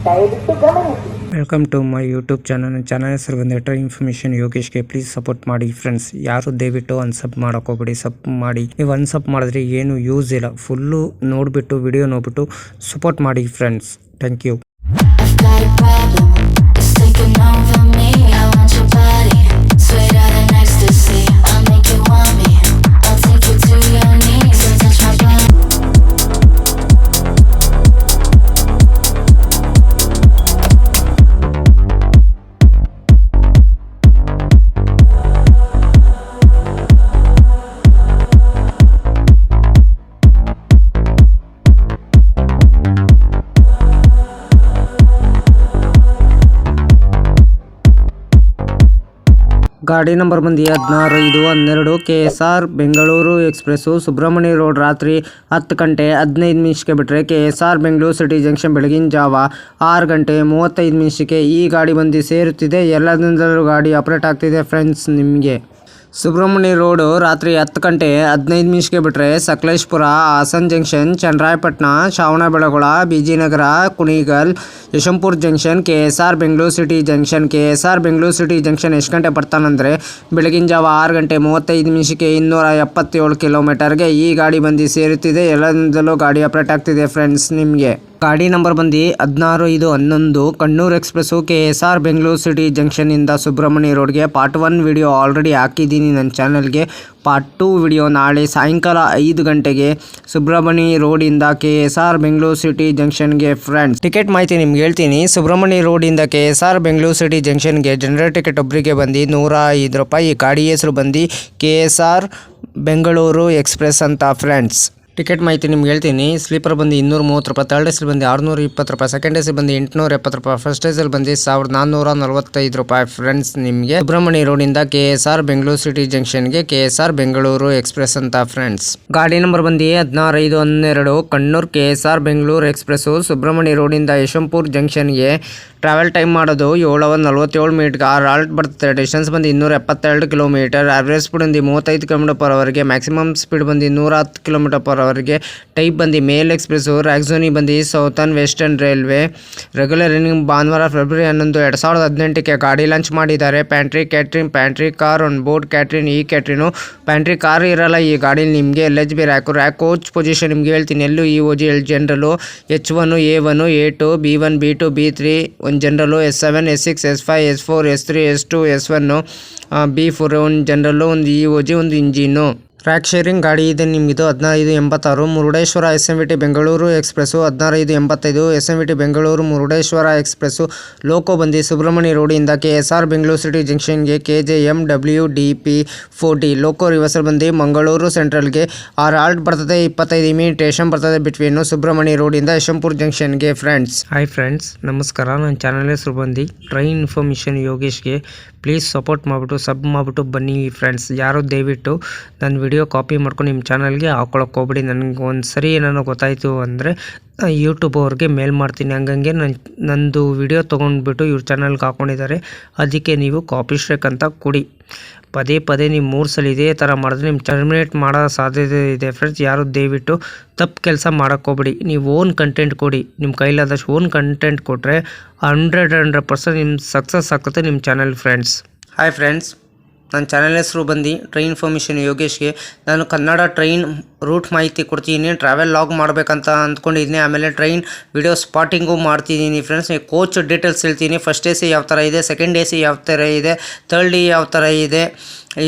ದಯವಿಟ್ಟು ಗಮನಿಸಿ. Welcome to my YouTube channel. Channel ಹೆಸರು ಬಂದು ಇನ್ಫಾರ್ಮೇಷನ್ ಯೋಗೇಶ್ಗೆ. ಪ್ಲೀಸ್ ಸಪೋರ್ಟ್ ಮಾಡಿ ಫ್ರೆಂಡ್ಸ್. ಯಾರು ದಯವಿಟ್ಟು ಅನ್ಸಬ್ ಮಾಡೋಕೋಬೇಡಿ. ಸಬ್ ಮಾಡಿ. ನೀವು ಅನ್ಸಬ್ ಮಾಡಿದ್ರೆ ಏನು ಯೂಸ್ ಇಲ್ಲ. ಫುಲ್ಲು ನೋಡಿಬಿಟ್ಟು ವಿಡಿಯೋ ನೋಡ್ಬಿಟ್ಟು ಸಪೋರ್ಟ್ ಮಾಡಿ ಫ್ರೆಂಡ್ಸ್. Thank you. ಗಾಡಿ ನಂಬರ್ ಬಂದು 16/5/12 KSR Bengaluru express Subrahmanya road. ರಾತ್ರಿ 10 ಗಂಟೆ 15 ನಿಮಿಷಕ್ಕೆ ಬಿಟ್ಟರೆ KSR ಬೆಂಗಳೂರು ಸಿಟಿ ಜಂಕ್ಷನ್ ಬೆಳಗಿನ ಜಾವ 6 ಗಂಟೆ 35 ನಿಮಿಷಕ್ಕೆ ಈ ಗಾಡಿ ಬಂದು ಸೇರುತ್ತಿದೆ. ಎಲ್ಲದಿಂದಲೂ ಗಾಡಿ ಆಪರೇಟ್ ಆಗ್ತಿದೆ ಫ್ರೆಂಡ್ಸ್. ನಿಮಗೆ ಸುಬ್ರಹ್ಮಣ್ಯ ರೋಡು ರಾತ್ರಿ 10 ಗಂಟೆ 15 ನಿಮಿಷಕ್ಕೆ ಬಿಟ್ಟರೆ Sakleshpur, Hassan junction, Channarayapatna, Shravanabelagola, Bijinagar, Kunigal, Yeshwantpur junction, KSR Bengaluru city junction. KSR Bengaluru city junction ಎಷ್ಟು ಗಂಟೆ ಬರ್ತಾನಂದರೆ ಬೆಳಗಿನ ಜಾವ 6 ಗಂಟೆ 35 ನಿಮಿಷಕ್ಕೆ 277 ಕಿಲೋಮೀಟರ್ಗೆ ಈ ಗಾಡಿ ಬಂದು ಸೇರುತ್ತಿದೆ. ಎಲ್ಲದಿಂದಲೂ ಗಾಡಿ ಆಪರೇಟ್ ಆಗ್ತಿದೆ ಫ್ರೆಂಡ್ಸ್. ನಿಮಗೆ ಗಾಡಿ ನಂಬರ್ ಬಂದು 16/5/11 Kannur express KSR Bengaluru city ಜಂಕ್ಷನಿಂದ ಸುಬ್ರಹ್ಮಣ್ಯ ರೋಡ್ಗೆ. ಪಾರ್ಟ್ 1 ವಿಡಿಯೋ ಆಲ್ರೆಡಿ ಹಾಕಿದ್ದೀನಿ ನನ್ನ ಚಾನಲ್ಗೆ. ಪಾರ್ಟ್ 2 ವಿಡಿಯೋ ನಾಳೆ ಸಾಯಂಕಾಲ 5 ಗಂಟೆಗೆ ಸುಬ್ರಹ್ಮಣ್ಯ ರೋಡಿಂದ KSR ಬೆಂಗಳೂರು ಸಿಟಿ ಜಂಕ್ಷನ್ಗೆ ಫ್ರೆಂಡ್ಸ್. ಟಿಕೆಟ್ ಮಾಹಿತಿ ನಿಮ್ಗೆ ಹೇಳ್ತೀನಿ. ಸುಬ್ರಹ್ಮಣ್ಯ ರೋಡಿಂದ KSR ಬೆಂಗಳೂರು ಸಿಟಿ ಜಂಕ್ಷನ್ಗೆ ಜನರಲ್ ಟಿಕೆಟ್ ಒಬ್ಬರಿಗೆ ಬಂದು 105 ರೂಪಾಯಿ. ಗಾಡಿ ಹೆಸರು ಬಂದು KSR ಬೆಂಗಳೂರು ಎಕ್ಸ್ಪ್ರೆಸ್ ಅಂತ ಫ್ರೆಂಡ್ಸ್. ಟಿಕೆಟ್ ಮಾಹಿತಿ ನಿಮ್ಗೆ ಹೇಳ್ತೀನಿ. ಸ್ಲೀಪರ್ ಬಂದು 230 ರೂಪಾಯಿ, ಥರ್ಡ್ ಎಸಿ ಬಂದು 620 ರೂಪಾಯಿ, ಸೆಕೆಂಡ್ ಎಸಿ ಬಂದು 870 ರೂಪಾಯಿ, ಫಸ್ಟ್ ಎಸಿಲ್ ಬಂದು 1445 ರೂಪಾಯಿ ಫ್ರೆಂಡ್ಸ್. ನಿಮಗೆ ಸುಬ್ರಹ್ಮಣ್ಯ ರೋಡಿಂದ KSR ಬೆಂಗಳೂರು ಸಿಟಿ ಜಂಕ್ಷನ್ಗೆ KSR ಬೆಂಗಳೂರು ಎಕ್ಸ್ಪ್ರೆಸ್ ಅಂತ ಫ್ರೆಂಡ್ಸ್. ಗಾಡಿ ನಂಬರ್ ಬಂದು 16/5/12 ಕಣ್ಣೂರು KSR ಬೆಂಗಳೂರು ಎಕ್ಸ್ಪ್ರೆಸ್ಸು ಸುಬ್ರಹ್ಮಣ್ಯ ರೋಡಿಂದ ಯಶವಂತಪುರ ಜಂಕ್ಷನ್ಗೆ. ಟ್ರಾವೆಲ್ ಟೈಮ್ ಮಾಡೋದು 7:47 ಮಿನಿಟ್ಗೆ. ಆಲ್ಟ್ ಬರ್ತದೆ. ಡಿಸ್ಟೆನ್ಸ್ ಬಂದು 272 ಕಿಲೋಮೀಟರ್. ಆವ್ರೇಜ್ ಸ್ಪೀಡ್ ಬಂದು 35 km/h. ಮ್ಯಾಕ್ಸಿಮಮ್ ಸ್ಪೀಡ್ ಬಂದು 110 km/h. ಟೈಪ್ ಬಂದು ಮೇಲ್ ಎಕ್ಸ್ಪ್ರೆಸ್ಸು. ರಾಕ್ಝೋನಿ ಬಂದು southern western railway. Regular running ಭಾನುವಾರ ಫೆಬ್ರವರಿ 11, 2018ಕ್ಕೆ ಗಾಡಿ ಲಾಂಚ್ ಮಾಡಿದ್ದಾರೆ. Pantry catering, pantry car, on board catering. ಈ ಕ್ಯಾಟ್ರಿನು ಪ್ಯಾಂಟ್ರಿ ಕಾರ್ ಇರಲ್ಲ ಈ ಗಾಡೀಲಿ. ನಿಮಗೆ LHB ರ್ಯಾಕ್ ಕೋಚ್ ಪೊಸಿಷನ್ ನಿಮ್ಗೆ ಹೇಳ್ತೀನಿ. LUEOG ಜನರಲು, H1, A1, A2, B1, B2, B3, ಒಂದು ಜನರಲು, S7, S6, S5, S4, S3, S2, S1, B4, ಒಂದು ಜನರಲ್ಲು, ಒಂದು EOG, ಒಂದು ಇಂಜಿನ್ನು. ಟ್ರ್ಯಾಕ್ ಶೇರಿಂಗ್ ಗಾಡಿ ಇದೆ ನಿಮಗಿದು. 1586 Murudeshwar SMVT Bengaluru express. 16/5/85 SMVT Bengaluru Murudeshwar express. Loco ಬಂದು ಸುಬ್ರಹ್ಮಣ್ಯ ರೋಡಿಂದ KSR ಬೆಂಗಳೂರು ಸಿಟಿ ಜಂಕ್ಷನ್ಗೆ KJMWDP40. ಲೋಕೋ ರಿವರ್ಸಲ್ ಬಂದು ಮಂಗಳೂರು ಸೆಂಟ್ರಲ್ಗೆ. ಆಲ್ಟ್ ಬರ್ತದೆ. 25 ಮಿನಿಟ್ ಸ್ಟೇಷನ್ ಬರ್ತದೆ ಬಿಟ್ವೀನು ಸುಬ್ರಹ್ಮಣ್ಯ ರೋಡಿಂದ ಯಶವಂತಪುರ ಜಂಕ್ಷನ್ಗೆ ಫ್ರೆಂಡ್ಸ್. ಹಾಯ್ ಫ್ರೆಂಡ್ಸ್, ನಮಸ್ಕಾರ. ನನ್ನ ಚಾನಲ್ ಹೆಸರು ಬಂದು ಟ್ರೈನ್ ಇನ್ಫಾರ್ಮೇಷನ್ ಯೋಗೇಶ್ಗೆ. ಪ್ಲೀಸ್ ಸಪೋರ್ಟ್ ಮಾಡಿಬಿಟ್ಟು ಸಬ್ ಮಾಡಿಬಿಟ್ಟು ಬನ್ನಿ ಫ್ರೆಂಡ್ಸ್. ಯಾರು ದಯವಿಟ್ಟು ನನ್ನ ವಿಡಿಯೋ ಕಾಪಿ ಮಾಡ್ಕೊಂಡು ನಿಮ್ಮ ಚಾನಲ್ಗೆ ಹಾಕೊಳಕ್ಕೆ ಹೋಗ್ಬಿಡಿ. ನನಗೆ ಒಂದು ಸರಿ ಏನಾರು ಗೊತ್ತಾಯಿತು ಅಂದರೆ ಯೂಟ್ಯೂಬ್ ಅವ್ರಿಗೆ ಮೇಲ್ ಮಾಡ್ತೀನಿ. ಹಂಗಂಗೆ ನಂದು ವಿಡಿಯೋ ತೊಗೊಂಡ್ಬಿಟ್ಟು ಇವ್ರ ಚಾನಲ್ಗೆ ಹಾಕ್ಕೊಂಡಿದ್ದಾರೆ. ಅದಕ್ಕೆ ನೀವು ಕಾಪಿ ಸ್ಟ್ರೈಕ್ ಅಂತ ಕೊಡಿ. ಪದೇ ಪದೇ ನೀವು 3 ಸಲ ಇದೇ ಥರ ಮಾಡಿದ್ರೆ ನಿಮ್ಮ ಟರ್ಮಿನೇಟ್ ಮಾಡೋ ಸಾಧ್ಯತೆ ಇದೆ ಫ್ರೆಂಡ್ಸ್. ಯಾರು ದಯವಿಟ್ಟು ತಪ್ಪು ಕೆಲಸ ಮಾಡೋಕ್ಕೋಗ್ಬಿಡಿ. ನೀವು ಓನ್ ಕಂಟೆಂಟ್ ಕೊಡಿ. ನಿಮ್ಮ ಕೈಲಾದಷ್ಟು ಓನ್ ಕಂಟೆಂಟ್ ಕೊಟ್ಟರೆ 100% ನಿಮ್ಮ ಸಕ್ಸಸ್ ಆಗ್ತದೆ ನಿಮ್ಮ ಚಾನಲ್ ಫ್ರೆಂಡ್ಸ್. ಹಾಯ್ ಫ್ರೆಂಡ್ಸ್, ನನ್ನ ಚಾನಲ್ ಹೆಸರು ಬಂದು ಟ್ರೈನ್ ಇನ್ಫಾರ್ಮೇಷನ್ ಯೋಗೇಶ್ಗೆ. ನಾನು ಕನ್ನಡ ಟ್ರೈನ್ ರೂಟ್ ಮಾಹಿತಿ ಕೊಡ್ತೀನಿ. ಟ್ರಾವೆಲ್ ಲಾಗ್ ಮಾಡಬೇಕಂತ ಅಂದ್ಕೊಂಡಿದ್ದೀನಿ. ಆಮೇಲೆ ಟ್ರೈನ್ ವಿಡಿಯೋ ಸ್ಪಾಟಿಂಗು ಮಾಡ್ತಿದ್ದೀನಿ ಫ್ರೆಂಡ್ಸ್. ಕೋಚ್ ಡೀಟೇಲ್ಸ್ ಹೇಳ್ತೀನಿ. ಫಸ್ಟ್ AC ಯಾವ ಥರ ಇದೆ, ಸೆಕೆಂಡ್ AC ಯಾವ ಥರ ಇದೆ, ಥರ್ಡ್ AC ಯಾವ ಥರ ಇದೆ,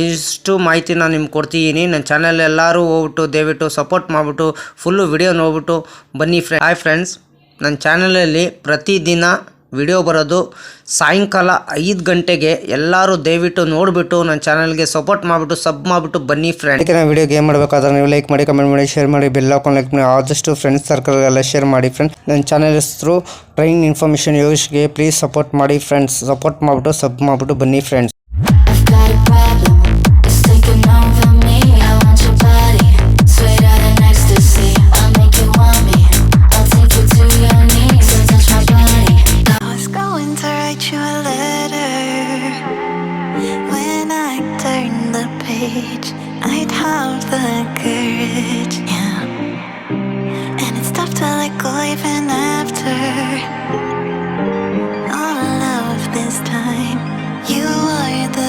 ಇಷ್ಟು ಮಾಹಿತಿ ನಾನು ನಿಮ್ಗೆ ಕೊಡ್ತಿದ್ದೀನಿ. ನನ್ನ ಚಾನಲ್ ಎಲ್ಲರೂ ಹೋಗ್ಬಿಟ್ಟು ದಯವಿಟ್ಟು ಸಪೋರ್ಟ್ ಮಾಡಿಬಿಟ್ಟು ಫುಲ್ಲು ವಿಡಿಯೋ ನೋಡ್ಬಿಟ್ಟು ಬನ್ನಿ ಹಾಯ್ ಫ್ರೆಂಡ್ಸ್, ನನ್ನ ಚಾನಲಲ್ಲಿ ಪ್ರತಿದಿನ ವಿಡಿಯೋ ಬರೋದು ಸಾಯಂಕಾಲ 5 ಗಂಟೆಗೆ. ಎಲ್ಲರೂ ದಯವಿಟ್ಟು ನೋಡಿಬಿಟ್ಟು ನನ್ನ ಚಾನಲ್ಗೆ ಸಪೋರ್ಟ್ ಮಾಡಿಬಿಟ್ಟು ಸಬ್ ಮಾಡಿಬಿಟ್ಟು ಬನ್ನಿ ಫ್ರೆಂಡ್ಸ್. ನಾನು ವಿಡಿಯೋಗೆ ಏನು ಮಾಡಬೇಕಾದ್ರೆ ನೀವು ಲೈಕ್ ಮಾಡಿ, ಕಮೆಂಟ್ ಮಾಡಿ, ಶೇರ್ ಮಾಡಿ, ಬೆಲ್ ಹಾಕೊಂಡು ಲೈಕ್ ಮಾಡಿ, ಆದಷ್ಟು ಫ್ರೆಂಡ್ಸ್ ಸರ್ಕಲ್ಗೆಲ್ಲ ಶೇರ್ ಮಾಡಿ ಫ್ರೆಂಡ್ಸ್. ನನ್ನ ಚಾನಲ್ ಹೆಸರು ಟ್ರೈನ್ ಇನ್ಫಾರ್ಮೇಷನ್ ಯೋಗೇಶ್ಗೆ. ಪ್ಲೀಸ್ ಸಪೋರ್ಟ್ ಮಾಡಿ ಫ್ರೆಂಡ್ಸ್. ಸಪೋರ್ಟ್ ಮಾಡಿಬಿಟ್ಟು ಸಬ್ ಮಾಡಿಬಿಟ್ಟು ಬನ್ನಿ friends. I'd have the courage, yeah. And it's tough to let go even after. time. You are the